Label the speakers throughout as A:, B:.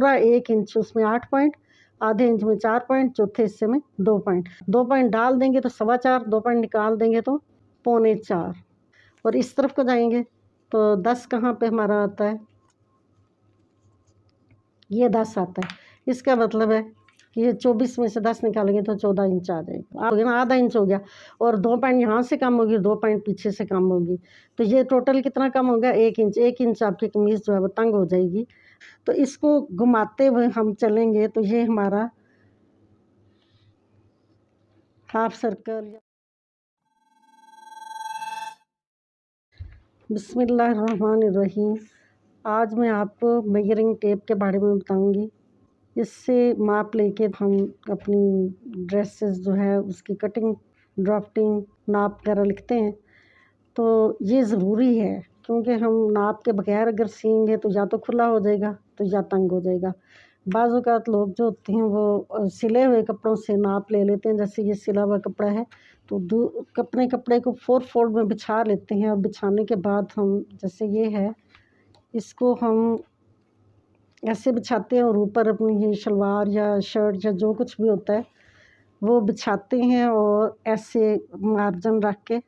A: पूरा 1 इंच उसमें 8 पॉइंट, आधे इंच में 4 पॉइंट, चौथे हिस्से में 2 पॉइंट। 2 पॉइंट डाल देंगे तो 4.25, 2 पॉइंट निकाल देंगे तो 3.25। और इस तरफ को जाएंगे तो 10 कहाँ पे हमारा आता है, ये 10 आता है। इसका मतलब है कि ये 24 में से 10 निकालेंगे तो 14 इंच आ जाएगा। आप आधा इंच हो गया, और 2 पॉइंट यहाँ से कम होगी, 2 पॉइंट पीछे से कम होगी, तो ये टोटल कितना कम हो गया, 1 इंच। 1 इंच आपकी कमीज़ जो है वो तंग हो जाएगी। तो इसको घुमाते हुए हम चलेंगे तो ये हमारा हाफ सर्कल। बिस्मिल्लाहिर्रहमानिर्रहीम। आज मैं आपको मेजरिंग टेप के बारे में बताऊंगी। इससे माप लेके हम अपनी ड्रेसेस जो है उसकी कटिंग, ड्राफ्टिंग, नाप वगैरह लिखते हैं। तो ये ज़रूरी है, क्योंकि हम नाप के बगैर अगर सिएंगे तो या तो खुला हो जाएगा तो या तंग हो जाएगा। बाज़ औक़ात लोग जो होते हैं वो सिले हुए कपड़ों से नाप ले लेते हैं। जैसे ये सिला हुआ कपड़ा है तो अपने कपड़े को 4 फोल्ड में बिछा लेते हैं, और बिछाने के बाद हम, जैसे ये है, इसको हम ऐसे बिछाते हैं और ऊपर अपनी ये शलवार या शर्ट या जो कुछ भी होता है वो बिछाते हैं, और ऐसे मार्जिन रख के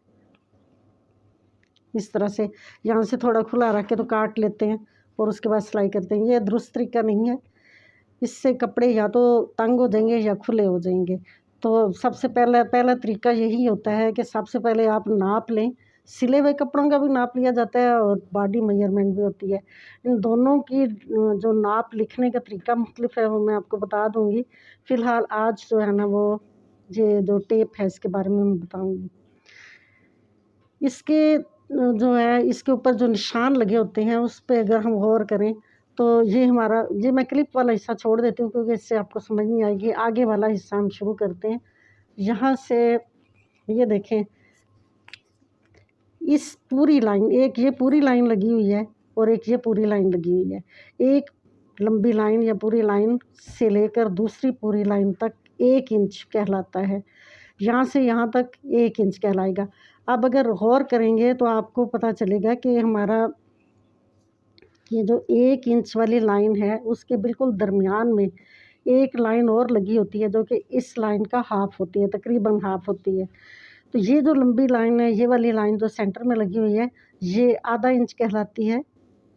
A: इस तरह से यहाँ से थोड़ा खुला रख के तो काट लेते हैं और उसके बाद सिलाई करते हैं। ये दुरुस्त तरीका नहीं है, इससे कपड़े या तो तंग हो जाएंगे या खुले हो जाएंगे। तो सबसे पहला तरीका यही होता है कि सबसे पहले आप नाप लें। सिले हुए कपड़ों का भी नाप लिया जाता है और बॉडी मेजरमेंट भी होती है। इन दोनों की जो नाप लिखने का तरीका मुख्तलिफ है वो मैं आपको बता दूंगी। फ़िलहाल आज जो है ना वो ये जो टेप है इसके बारे में मैं बताऊंगी। इसके जो है इसके ऊपर जो निशान लगे होते हैं उस पे अगर हम गौर करें तो ये मैं क्लिप वाला हिस्सा छोड़ देती हूँ, क्योंकि इससे आपको समझ नहीं आएगी। आगे वाला हिस्सा हम शुरू करते हैं। यहाँ से ये देखें, इस पूरी लाइन, एक ये पूरी लाइन लगी हुई है और एक ये पूरी लाइन लगी हुई है। एक लंबी लाइन या पूरी लाइन से लेकर दूसरी पूरी लाइन तक 1 इंच कहलाता है। यहाँ से यहाँ तक 1 इंच कहलाएगा। अब अगर गौर करेंगे तो आपको पता चलेगा कि हमारा ये जो 1 इंच वाली लाइन है उसके बिल्कुल दरमियान में एक लाइन और लगी होती है, जो कि इस लाइन का हाफ होती है, तकरीबन हाफ होती है। तो ये जो लंबी लाइन है, ये वाली लाइन जो सेंटर में लगी हुई है, ये आधा इंच कहलाती है।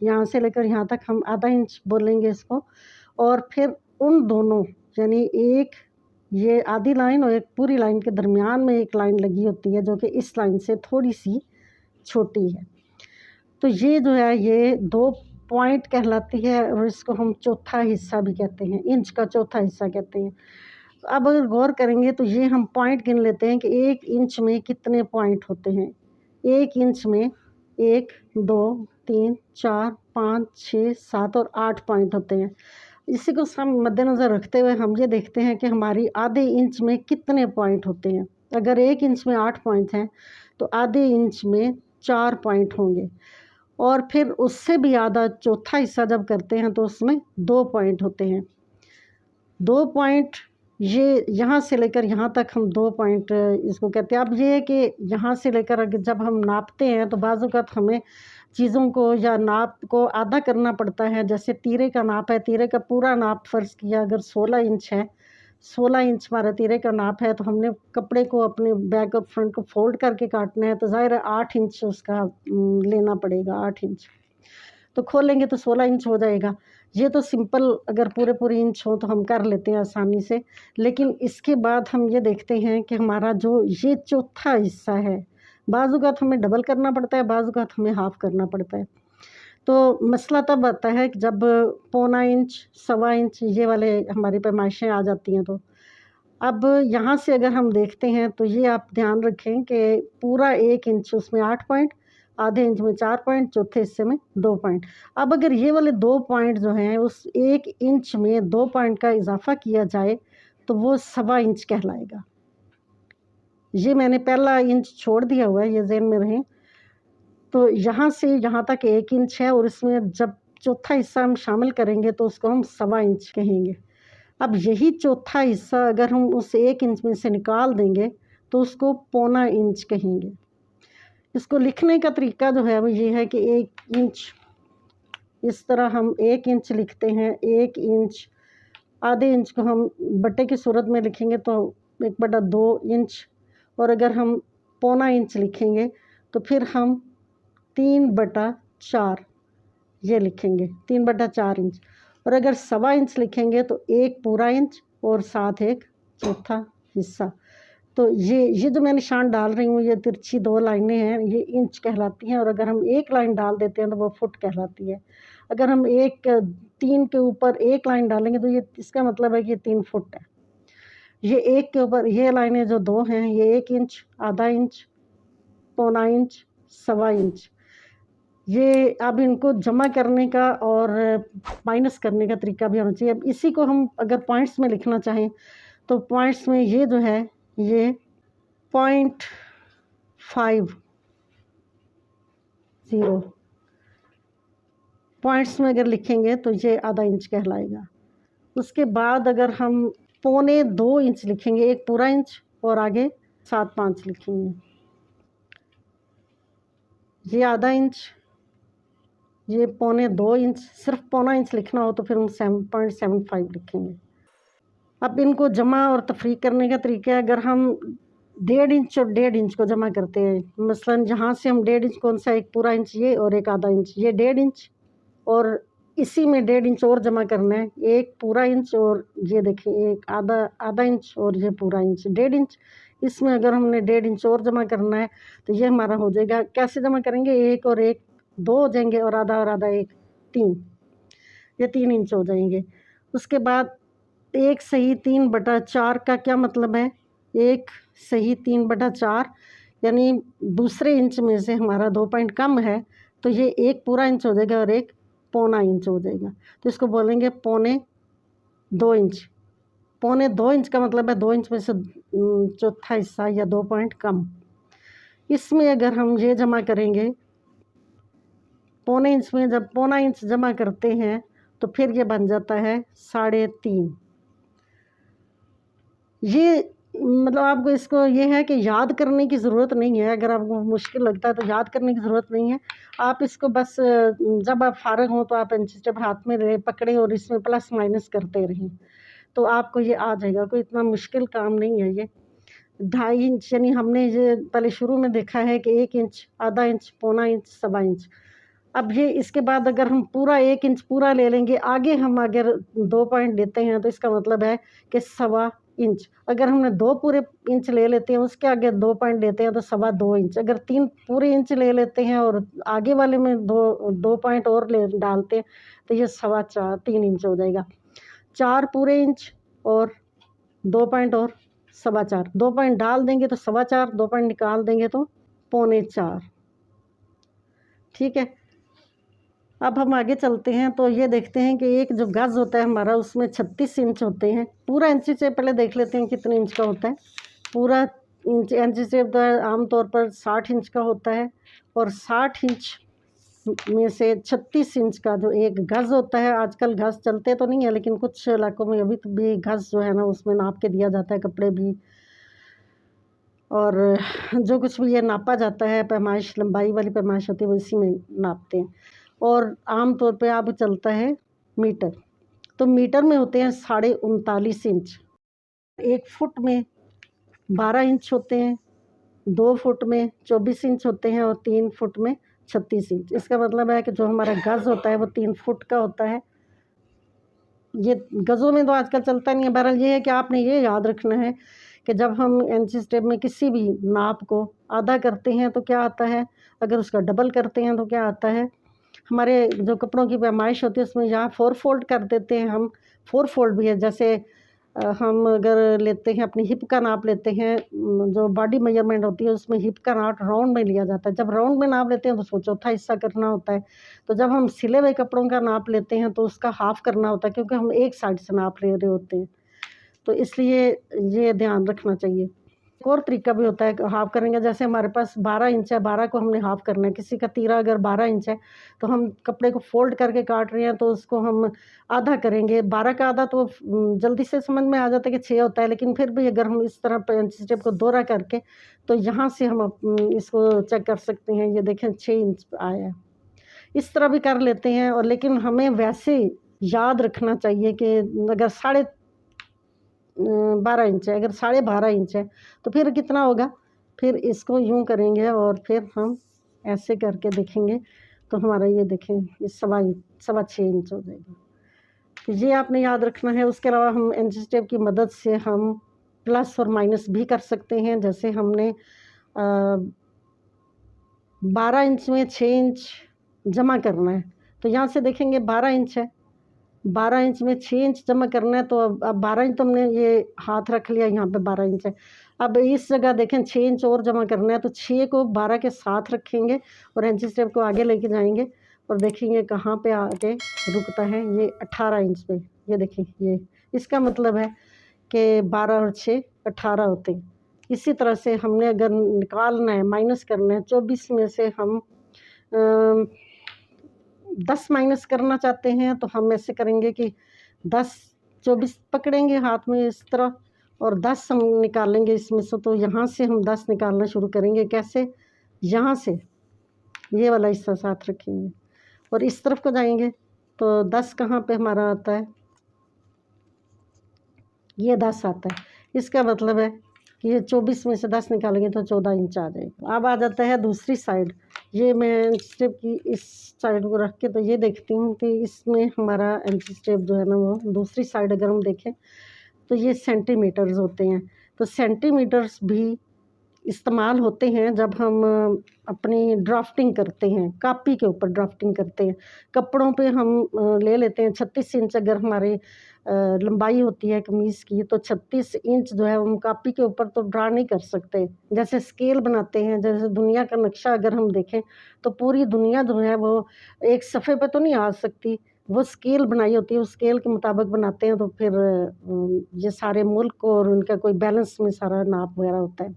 A: यहाँ से लेकर यहाँ तक हम आधा इंच बोलेंगे इसको। और फिर उन दोनों, यानी एक ये आधी लाइन और एक पूरी लाइन के दरमियान में एक लाइन लगी होती है, जो कि इस लाइन से थोड़ी सी छोटी है। तो ये जो है ये 2 पॉइंट कहलाती है, और इसको हम चौथा हिस्सा भी कहते हैं, इंच का चौथा हिस्सा कहते हैं। अब अगर गौर करेंगे तो ये हम पॉइंट गिन लेते हैं कि 1 इंच में कितने पॉइंट होते हैं। 1 इंच में 1, 2, 3, 4, 5, 6, 7 और 8 पॉइंट होते हैं। इसी को हम मद्देनज़र रखते हुए हम ये देखते हैं कि हमारी आधे इंच में कितने पॉइंट होते हैं। अगर 1 इंच में 8 पॉइंट हैं तो आधे इंच में 4 पॉइंट होंगे, और फिर उससे भी आधा चौथा हिस्सा जब करते हैं तो उसमें 2 पॉइंट होते हैं। 2 पॉइंट ये यहाँ से लेकर यहाँ तक हम 2 पॉइंट इसको कहते हैं। अब ये है कि यहाँ से लेकर अगर जब हम नापते हैं तो बाज़ औक़ात हमें चीज़ों को या नाप को आधा करना पड़ता है। जैसे तीरे का नाप है, तीरे का पूरा नाप फ़र्ज़ किया अगर 16 इंच है, 16 इंच हमारा तीरे का नाप है, तो हमने कपड़े को अपने बैक और फ्रंट को फ़ोल्ड करके काटना है, तो ज़ाहिर है 8 इंच उसका लेना पड़ेगा, 8 इंच। तो खोलेंगे तो 16 इंच हो जाएगा। ये तो सिंपल अगर पूरे इंच हो तो हम कर लेते हैं आसानी से। लेकिन इसके बाद हम ये देखते हैं कि हमारा जो ये चौथा हिस्सा है, बाज़ औक़ात हमें डबल करना पड़ता है, बाज़ औक़ात हमें हाफ़ करना पड़ता है। तो मसला तब आता है कि जब पौना इंच, सवा इंच ये वाले हमारी पैमाइशें आ जाती हैं। तो अब यहाँ से अगर हम देखते हैं तो ये आप ध्यान रखें कि पूरा 1 इंच उसमें 8 पॉइंट, आधे इंच में 4 पॉइंट, चौथे हिस्से में 2 पॉइंट। अब अगर ये वाले 2 पॉइंट जो हैं उस 1 इंच में 2 पॉइंट का इजाफ़ा किया जाए तो वो सवा इंच कहलाएगा। ये मैंने पहला इंच छोड़ दिया हुआ है, ये ज़हन में रहे। तो यहाँ से यहाँ तक 1 इंच है, और इसमें जब चौथा हिस्सा हम शामिल करेंगे तो उसको हम सवा इंच कहेंगे। अब यही चौथा हिस्सा अगर हम उस 1 इंच में से निकाल देंगे तो उसको पौना इंच कहेंगे। इसको लिखने का तरीका जो है वो ये है कि 1 इंच इस तरह हम 1 इंच लिखते हैं। 1 इंच, आधे इंच को हम बटे की सूरत में लिखेंगे तो 1/2 इंच, और अगर हम पौना इंच लिखेंगे तो फिर हम 3/4 ये लिखेंगे, 3/4 इंच। और अगर सवा इंच लिखेंगे तो 1 पूरा इंच और साथ 1 चौथा हिस्सा। तो ये जो मैं निशान डाल रही हूँ, ये तिरछी 2 लाइनें हैं, ये इंच कहलाती हैं। और अगर हम 1 लाइन डाल देते हैं तो वो फुट कहलाती है। अगर हम 3 के ऊपर 1 लाइन डालेंगे तो ये इसका मतलब है कि ये 3 फुट है। ये 1 के ऊपर ये लाइनें जो 2 हैं, ये 1 इंच, आधा इंच, पौना इंच, सवा इंच। ये अब इनको जमा करने का और माइनस करने का तरीका भी होना चाहिए। अब इसी को हम अगर पॉइंट्स में लिखना चाहें तो पॉइंट्स में ये जो है ये 0.50 पॉइंट्स में अगर लिखेंगे तो ये आधा इंच कहलाएगा। उसके बाद अगर हम 1.25 इंच लिखेंगे, 1 पूरा इंच और आगे 7/5 लिखेंगे, ये आधा इंच, ये 1.25 इंच। सिर्फ पौना इंच लिखना हो तो फिर हम 7.75 लिखेंगे। अब इनको जमा और तफरीक करने का तरीका है, अगर हम 1.5 इंच और 1.5 इंच को जमा करते हैं, मसलन जहाँ से हम 1.5 इंच, कौन सा, 1 पूरा इंच ये और 1 आधा इंच, ये 1.5 इंच, और इसी में 1.5 इंच और जमा करना है, 1 पूरा इंच और ये देखिए 1 आधा इंच और ये पूरा इंच, 1.5 इंच। इसमें अगर हमने 1.5 इंच और जमा करना है तो ये हमारा हो जाएगा। कैसे जमा करेंगे, 1 और 1 2 हो जाएंगे और आधा 1 3, ये 3 इंच हो जाएंगे। उसके बाद 1 सही 3/4 का क्या मतलब है, 1 सही 3/4 यानी दूसरे इंच में से हमारा 2 पॉइंट कम है तो ये 1 पूरा इंच हो जाएगा और 1 पौना इंच हो जाएगा। तो इसको बोलेंगे 1.25 इंच। 1.25 इंच का मतलब है 2 इंच में से चौथा हिस्सा या 2 पॉइंट कम। इसमें अगर हम ये जमा करेंगे, 1.25 इंच में जब पौना इंच जमा करते हैं तो फिर ये बन जाता है 3.5। ये मतलब आपको इसको ये है कि याद करने की ज़रूरत नहीं है। अगर आपको मुश्किल लगता है तो याद करने की ज़रूरत नहीं है। आप इसको बस जब आप फ़ारिग हों तो आप इंची टेप हाथ में ले पकड़ें और इसमें प्लस माइनस करते रहें तो आपको ये आ जाएगा। कोई इतना मुश्किल काम नहीं है ये। 2.5 इंच यानी हमने ये पहले शुरू में देखा है कि 1 इंच, आधा इंच, पौना इंच, सवा इंच। अब ये इसके बाद अगर हम पूरा 1 इंच पूरा ले लेंगे, आगे हम अगर 2 पॉइंट लेते हैं तो इसका मतलब है कि सवा इंच। अगर हमने 2 पूरे इंच ले लेते हैं, उसके आगे 2 पॉइंट लेते हैं तो 2.25 इंच। अगर 3 पूरे इंच ले लेते हैं और आगे वाले में 2 पॉइंट और ले डालते हैं तो ये 3 इंच हो जाएगा। 4 पूरे इंच और 2 पॉइंट और 4.25, 2 पॉइंट डाल देंगे तो 4.25, 2 पॉइंट निकाल देंगे तो 3.25। ठीक है। अब हम आगे चलते हैं तो ये देखते हैं कि एक जो गज़ होता है हमारा उसमें 36 इंच होते हैं। पूरा इंची से पहले देख लेते हैं कितने इंच का होता है। पूरा इंची से आमतौर पर 60 इंच का होता है और 60 इंच में से 36 इंच का जो एक गज़ होता है, आजकल गज़ चलते तो नहीं है लेकिन कुछ इलाकों में अभी तो भी गज़ जो है ना उसमें नाप के दिया जाता है, कपड़े भी और जो कुछ भी ये नापा जाता है, पैमाइश लंबाई वाली पैमाइश होती है वो इसी में नापते हैं। और आम तौर पे अब चलता है मीटर। तो मीटर में होते हैं 39.5 इंच। 1 फुट में 12 इंच होते हैं, 2 फुट में 24 इंच होते हैं और 3 फुट में 36 इंच। इसका मतलब है कि जो हमारा गज़ होता है वो 3 फुट का होता है। ये गज़ों में तो आजकल चलता नहीं है। बहरहाल ये है कि आपने ये याद रखना है कि जब हम इंची टेप में किसी भी नाप को आधा करते हैं तो क्या आता है, अगर उसका डबल करते हैं तो क्या आता है। हमारे जो कपड़ों की पैमाइश होती है उसमें यहाँ 4 फोल्ड कर देते हैं हम। 4 फोल्ड भी है, जैसे हम अगर लेते हैं अपनी हिप का नाप लेते हैं, जो बॉडी मेजरमेंट होती है उसमें हिप का नाप राउंड में लिया जाता है। जब राउंड में नाप लेते हैं तो उसको चौथा हिस्सा करना होता है। तो जब हम सिले हुए कपड़ों का नाप लेते हैं तो उसका हाफ़ करना होता है, क्योंकि हम एक साइड से नाप ले रहे होते हैं। तो इसलिए ये ध्यान रखना चाहिए। एक और तरीका भी होता है हाफ़ करेंगे, जैसे हमारे पास 12 इंच है, 12 को हमने हाफ़ करना है। किसी का तीरा अगर 12 इंच है तो हम कपड़े को फ़ोल्ड करके काट रहे हैं तो उसको हम आधा करेंगे। 12 का आधा तो जल्दी से समझ में आ जाता है कि 6 होता है, लेकिन फिर भी अगर हम इस तरह इंची टेप को दोहरा करके तो यहाँ से हम इसको चेक कर सकते हैं। ये देखें 6 इंच आया है। इस तरह भी कर लेते हैं। और लेकिन हमें वैसे याद रखना चाहिए कि अगर 12.5 इंच है, अगर 12.5 इंच है तो फिर कितना होगा, फिर इसको यूँ करेंगे और फिर हम ऐसे करके देखेंगे तो हमारा ये देखें ये 6.25 इंच हो जाएगा। तो ये आपने याद रखना है। उसके अलावा हम इंच टेप की मदद से हम प्लस और माइनस भी कर सकते हैं। जैसे हमने 12 इंच में 6 इंच जमा करना है तो यहाँ से देखेंगे 12 इंच है, 12 इंच में 6 इंच जमा करना है तो अब 12 इंच तो हमने ये हाथ रख लिया, यहाँ पे 12 इंच है। अब इस जगह देखें 6 इंच और जमा करना है तो 6 को 12 के साथ रखेंगे और इंच टेप को आगे लेके जाएंगे और देखेंगे कहाँ पे आके रुकता है, ये 18 इंच पे। ये देखिए ये इसका मतलब है कि 12 और 6 18 होते हैं। इसी तरह से हमने अगर निकालना है, माइनस करना है, 24 में से हम 10 माइनस करना चाहते हैं तो हम ऐसे करेंगे कि 24 पकड़ेंगे हाथ में इस तरह और 10 हम निकालेंगे इसमें से। तो यहाँ से हम 10 निकालना शुरू करेंगे। कैसे? यहाँ से ये वाला हिस्सा साथ रखेंगे और इस तरफ को जाएंगे तो 10 कहाँ पे हमारा आता है, ये 10 आता है। इसका मतलब है कि ये 24 में से 10 निकालेंगे तो 14 इंच आ जाएगा। अब आ जाता है दूसरी साइड। ये मैं स्टेप की इस साइड को रख के तो ये देखती हूँ कि इसमें हमारा इंच स्टेप जो है ना वो दूसरी साइड अगर हम देखें तो ये सेंटीमीटर्स होते हैं। तो सेंटीमीटर्स भी इस्तेमाल होते हैं जब हम अपनी ड्राफ्टिंग करते हैं, कापी के ऊपर ड्राफ्टिंग करते हैं। कपड़ों पे हम ले लेते हैं 36 इंच अगर हमारी लंबाई होती है कमीज़ की तो 36 इंच जो है हम कापी के ऊपर तो ड्रा नहीं कर सकते। जैसे स्केल बनाते हैं, जैसे दुनिया का नक्शा अगर हम देखें तो पूरी दुनिया जो है वो एक सफ़े पे तो नहीं आ सकती, वो स्केल बनाई होती है, उस स्केल के मुताबिक बनाते हैं। तो फिर ये सारे मुल्क और उनका कोई बैलेंस में सारा नाप वगैरह होता है।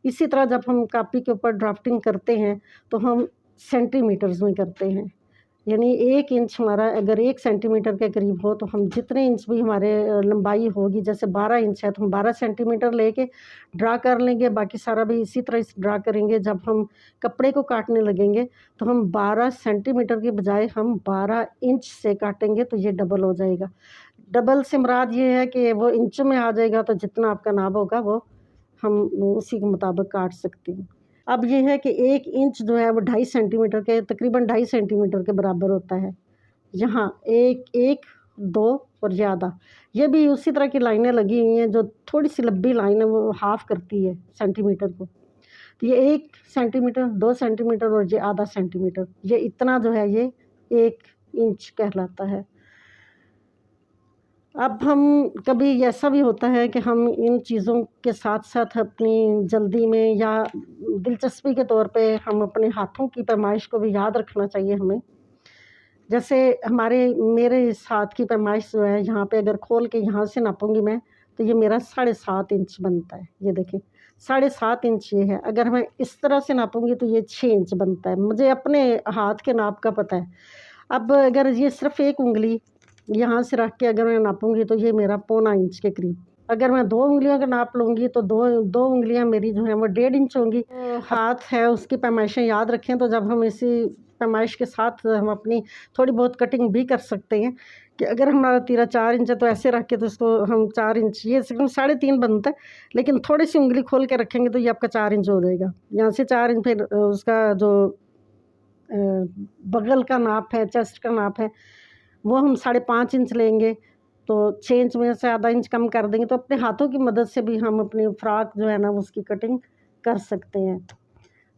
A: इसी तरह जब हम कापी के ऊपर ड्राफ्टिंग करते हैं तो हम सेंटीमीटर्स में करते हैं। यानी 1 इंच हमारा अगर 1 सेंटीमीटर के करीब हो तो हम जितने इंच भी हमारे लंबाई होगी, जैसे 12 इंच है तो हम 12 सेंटीमीटर लेके ड्रा कर लेंगे, बाकी सारा भी इसी तरह ड्रा करेंगे। जब हम कपड़े को काटने लगेंगे तो हम 12 सेंटीमीटर के बजाय हम 12 इंच से काटेंगे तो ये डबल हो जाएगा। डबल से मुराद ये है कि वो इंचों में आ जाएगा तो जितना आपका नाप होगा वो हम उसी के मुताबिक काट सकते हैं। अब ये है कि 1 इंच जो है वो 2.5 सेंटीमीटर के तकरीबन 2.5 सेंटीमीटर के बराबर होता है। यहाँ 1, 2 और ज़्यादा ये भी उसी तरह की लाइनें लगी हुई हैं। जो थोड़ी सी लंबी लाइन है वो हाफ़ करती है सेंटीमीटर को। तो ये 1 सेंटीमीटर, 2 सेंटीमीटर और ये आधा सेंटीमीटर, ये इतना जो है ये 1 इंच कहलाता है। अब हम कभी ऐसा भी होता है कि हम इन चीज़ों के साथ-साथ अपनी जल्दी में या दिलचस्पी के तौर पे हम अपने हाथों की पैमाइश को भी याद रखना चाहिए हमें। जैसे मेरे इस हाथ की पैमाइश जो है, यहाँ पे अगर खोल के यहाँ से नापूँगी मैं तो ये मेरा 7.5 इंच बनता है। ये देखें 7.5 इंच ये है। अगर मैं इस तरह से नापूँगी तो ये 6 इंच बनता है। मुझे अपने हाथ के नाप का पता है। अब अगर ये सिर्फ़ एक उँगली यहाँ से रख के अगर मैं नापूँगी तो ये मेरा पौना इंच के करीब। अगर मैं 2 उँगलियों का नाप लूँगी तो 2 उँगलियाँ मेरी जो हैं वो 1.5 इंच होंगी। हाथ है उसकी पैमाइशें याद रखें तो जब हम इसी पैमाइश के साथ हम अपनी थोड़ी बहुत कटिंग भी कर सकते हैं कि अगर हमारा तीरा 4 इंच है तो ऐसे रख के तो इसको हम 4 इंच ये 3.5 बनता है, लेकिन थोड़ी सी उँगली खोल के रखेंगे तो ये आपका 4 इंच हो जाएगा। यहाँ से 4 इंच फिर उसका जो बगल का नाप है, चेस्ट का नाप है वो हम 5.5 इंच लेंगे तो 6 इंच में से आधा इंच कम कर देंगे। तो अपने हाथों की मदद से भी हम अपनी फ्रॉक जो है ना उसकी कटिंग कर सकते हैं।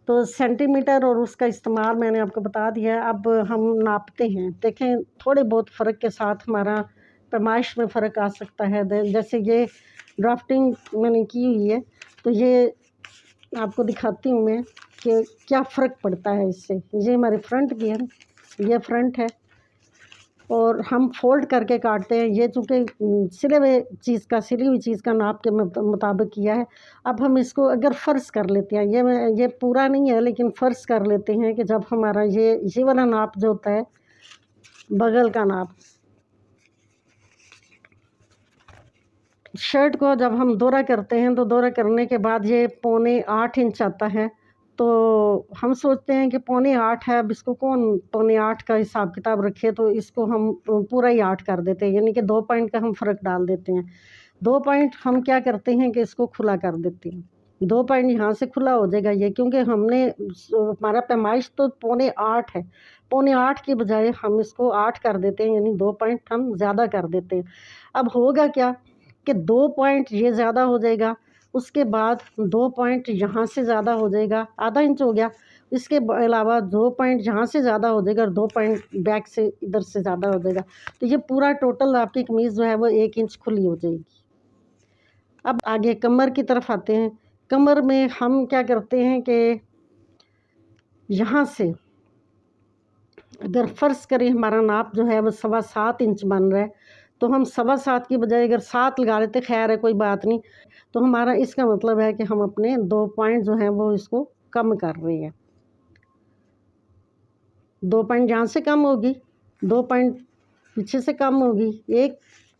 A: तो सेंटीमीटर और उसका इस्तेमाल मैंने आपको बता दिया है। अब हम नापते हैं, देखें थोड़े बहुत फ़र्क के साथ हमारा पैमाइश में फ़र्क आ सकता है। जैसे ये ड्राफ्टिंग मैंने की हुई है तो ये आपको दिखाती हूँ मैं कि क्या फ़र्क पड़ता है इससे। ये हमारे फ्रंट की है, ये फ्रंट है और हम फ़ोल्ड करके काटते हैं। ये चूँकि सिली हुई चीज़ का नाप के मुताबिक किया है। अब हम इसको अगर फ़र्ज़ कर लेते हैं, ये पूरा नहीं है लेकिन फ़र्ज़ कर लेते हैं कि जब हमारा ये वाला नाप जो होता है, बगल का नाप, शर्ट को जब हम दोहरा करते हैं तो दोहरा करने के बाद ये 7.25 इंच आता है तो हम सोचते हैं कि 7:45 है, अब इसको कौन 7:45 का हिसाब किताब रखे, तो इसको हम पूरा ही 8 कर देते हैं, यानी कि 2 पॉइंट का हम फ़र्क डाल देते हैं। 2 पॉइंट हम क्या करते हैं कि इसको खुला कर देते हैं। 2 पॉइंट यहाँ से खुला हो जाएगा ये, क्योंकि हमने हमारा पैमाइश तो 7:45 है, 7:45 की बजाय हम इसको 8 कर देते हैं, यानी 2 पॉइंट हम ज़्यादा कर देते हैं। अब होगा क्या कि 2 पॉइंट ये ज़्यादा हो जाएगा, उसके बाद 2 पॉइंट यहाँ से ज़्यादा हो जाएगा, आधा इंच हो गया। इसके अलावा 2 पॉइंट यहाँ से ज़्यादा हो जाएगा और 2 पॉइंट बैक से इधर से ज़्यादा हो जाएगा। तो ये पूरा टोटल आपकी कमीज़ जो है वो 1 इंच खुली हो जाएगी। अब आगे कमर की तरफ आते हैं। कमर में हम क्या करते हैं कि यहाँ से अगर फ़र्ज़ करें हमारा नाप जो है वो 7.25 इंच बन रहा है, तो हम 7.25 की बजाय अगर 7 लगा लेते, खैर है कोई बात नहीं। तो हमारा इसका मतलब है कि हम अपने 2 पॉइंट जो हैं वो इसको कम कर रहे हैं। 2 पॉइंट यहाँ से कम होगी, 2 पॉइंट पीछे से कम होगी, एक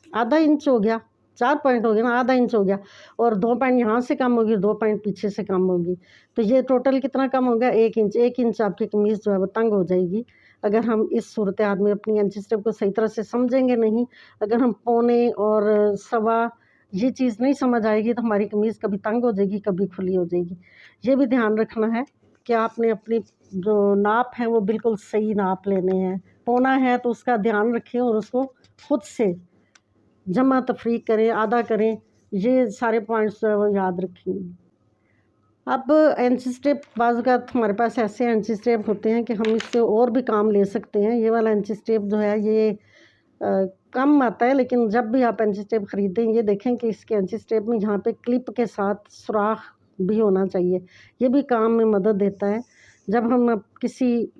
A: आधा इंच हो गया, 4 पॉइंट हो गया ना, आधा इंच हो गया, और 2 पॉइंट यहाँ से कम होगी, 2 पॉइंट पीछे से कम होगी। तो ये टोटल कितना कम हो गया? 1 इंच। 1 इंच आपकी कमीज़ जो है वो तंग हो जाएगी अगर हम इस सूरत हाल में अपनी एंची स्टेप को सही तरह से समझेंगे नहीं। अगर हम पौने और सवा ये चीज़ नहीं समझ आएगी तो हमारी कमीज़ कभी तंग हो जाएगी, कभी खुली हो जाएगी। ये भी ध्यान रखना है कि आपने अपनी जो नाप है वो बिल्कुल सही नाप लेने हैं। पौना है तो उसका ध्यान रखें और उसको खुद से जमा तफरीक करें, आधा करें, ये सारे पॉइंट्स जो है वो याद रखें। अब एंची स्टेप बाज़ औक़ात हमारे पास ऐसे एंची स्टेप होते हैं कि हम इससे और भी काम ले सकते हैं। ये वाला एंची स्टेप जो है ये कम आता है, लेकिन जब भी आप एंची स्टेप ख़रीदें ये देखें कि इसके एंची स्टेप में यहाँ पे क्लिप के साथ सुराख भी होना चाहिए। ये भी काम में मदद देता है। जब हम अब किसी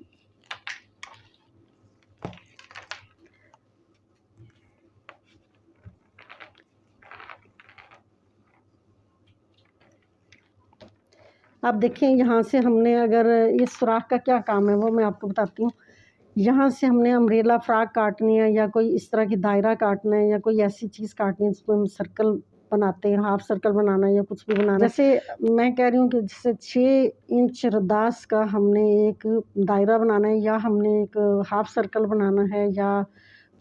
A: आप देखें यहाँ से हमने अगर इस सुराख का क्या काम है वो मैं आपको बताती हूँ। यहाँ से हमने अम्ब्रेला फ्रॉक काटनी है या कोई इस तरह की दायरा काटना है या कोई ऐसी चीज़ काटनी है जिसको हम सर्कल बनाते हैं, हाफ सर्कल बनाना है या कुछ भी बनाना है। जैसे मैं कह रही हूँ कि जैसे 6 इंच रदास का हमने एक दायरा बनाना है या हमने एक हाफ सर्कल बनाना है या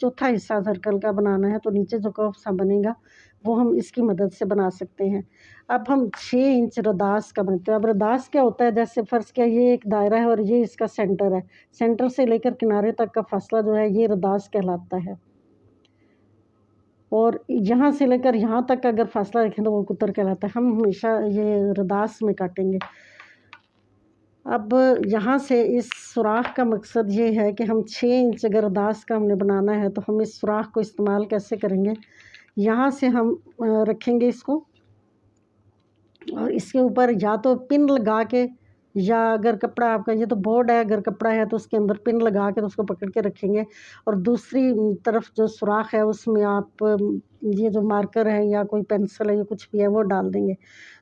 A: चौथा हिस्सा सर्कल का बनाना है, तो नीचे जो कर्व सा बनेगा वो हम इसकी मदद से बना सकते हैं। अब हम 6 इंच रदास का बनाते हैं। अब रदास क्या होता है, जैसे फ़र्ज़ किया ये एक दायरा है और ये इसका सेंटर है। सेंटर से लेकर किनारे तक का फ़ासला जो है ये रदास कहलाता है। और यहाँ से लेकर यहाँ तक का अगर फ़ासला रखें तो वो कुतर कहलाता है। हम हमेशा ये रदास में काटेंगे। अब यहाँ से इस सुराख का मकसद ये है कि हम 6 इंच अगर रदास का हमने बनाना है तो हम इस सुराख को इस्तेमाल कैसे करेंगे, यहाँ से हम रखेंगे इसको और इसके ऊपर या तो पिन लगा के या अगर कपड़ा आपका ये तो बोर्ड है, अगर कपड़ा है तो उसके अंदर पिन लगा के तो उसको पकड़ के रखेंगे और दूसरी तरफ जो सुराख है उसमें आप ये जो मार्कर है या कोई पेंसिल है या कुछ भी है वो डाल देंगे।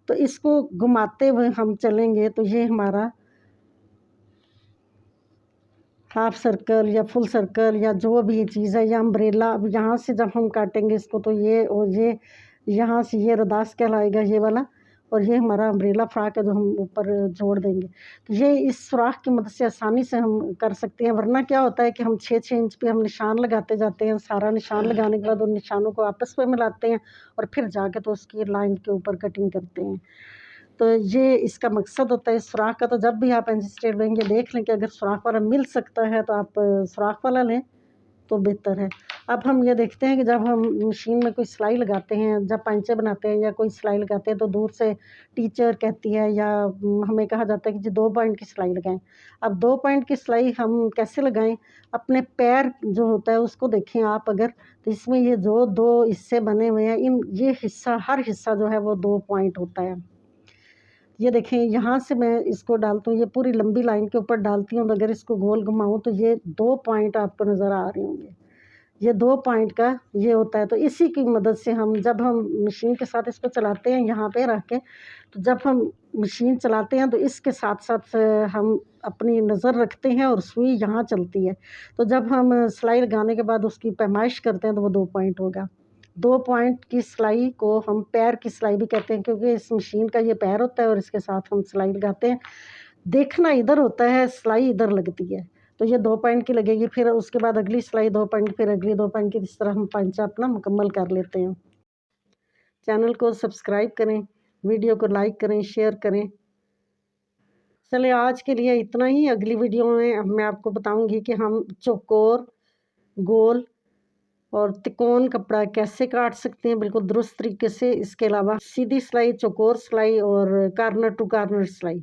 A: तो इसको घुमाते हुए हम चलेंगे तो ये हमारा हाफ सर्कल या फुल सर्कल या जो भी चीज़ है या अम्ब्रेला। अब यहाँ से जब हम काटेंगे इसको तो ये और ये यहाँ से ये रदास कहलाएगा ये वाला, और ये हमारा अम्ब्रेला फ्रॉक है जो हम ऊपर जोड़ देंगे। तो ये इस सुराख की मदद से आसानी से हम कर सकते हैं। वरना क्या होता है कि हम 6-6 इंच पे हम निशान लगाते जाते हैं, सारा निशान लगाने के बाद उन निशानों को आपस में मिलाते हैं और फिर जाके तो उसकी लाइन के ऊपर कटिंग करते हैं। तो ये इसका मकसद होता है इस सुराख का। तो जब भी आप एंची स्टेप लेंगे देख लें कि अगर सुराख वाला मिल सकता है तो आप सुराख वाला लें तो बेहतर है। अब हम ये देखते हैं कि जब हम मशीन में कोई सिलाई लगाते हैं, जब पांचे बनाते हैं या कोई सिलाई लगाते हैं तो दूर से टीचर कहती है या हमें कहा जाता है कि जी 2 पॉइंट की सिलाई लगाएं। अब 2 पॉइंट की सिलाई हम कैसे लगाएं, अपने पैर जो होता है उसको देखें आप अगर, तो इसमें ये जो 2 हिस्से बने हुए हैं इन ये हिस्सा हर हिस्सा जो है वो 2 पॉइंट होता है। ये देखें यहाँ से मैं इसको डालती हूँ, ये पूरी लंबी लाइन के ऊपर डालती हूँ, तो अगर इसको गोल घुमाऊँ तो ये 2 पॉइंट आपको नज़र आ रहे होंगे। ये 2 पॉइंट का ये होता है। तो इसी की मदद से हम जब हम मशीन के साथ इसको चलाते हैं यहाँ पे रख के, तो जब हम मशीन चलाते हैं तो इसके साथ-साथ हम अपनी नज़र रखते हैं और सुई यहाँ चलती है। तो जब हम सिलाई लगाने के बाद उसकी पैमाइश करते हैं तो वो 2 पॉइंट होगा। 2 पॉइंट की सिलाई को हम पैर की सिलाई भी कहते हैं, क्योंकि इस मशीन का ये पैर होता है और इसके साथ हम सिलाई लगाते हैं। देखना इधर होता है, सिलाई इधर लगती है। तो ये 2 पॉइंट की लगेगी, फिर उसके बाद अगली सिलाई 2 पॉइंट, फिर अगली 2 पॉइंट की, इस तरह हम पंचा अपना मुकम्मल कर लेते हैं। चैनल को सब्सक्राइब करें, वीडियो को लाइक करें, शेयर करें। चलिए आज के लिए इतना ही। अगली वीडियो में मैं आपको बताऊंगी कि हम चौकोर, गोल और तिकोन कपड़ा कैसे काट सकते हैं बिल्कुल दुरुस्त तरीके से। इसके अलावा सीधी सिलाई, चौकोर सिलाई और कॉर्नर टू कॉर्नर सिलाई।